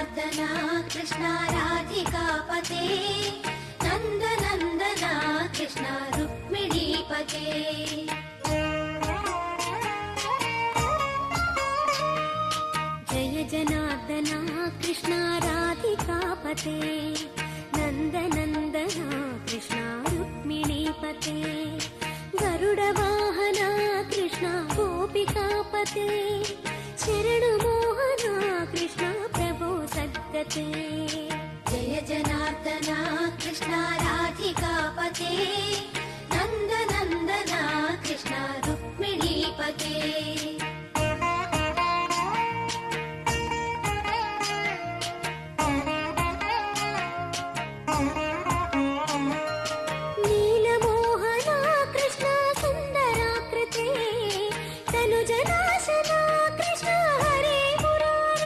जनार्दना कृष्ण राधिकापते नन्दनन्दना कृष्ण रुक्मिणीपते जय जनार्दना कृष्ण राधिकापते नन्दनन्दना कृष्ण रुक्मिणीपते गरुडवाहना कृष्ण गोपिकापते शरणु मोहना कृष्ण प्रभो सद्गते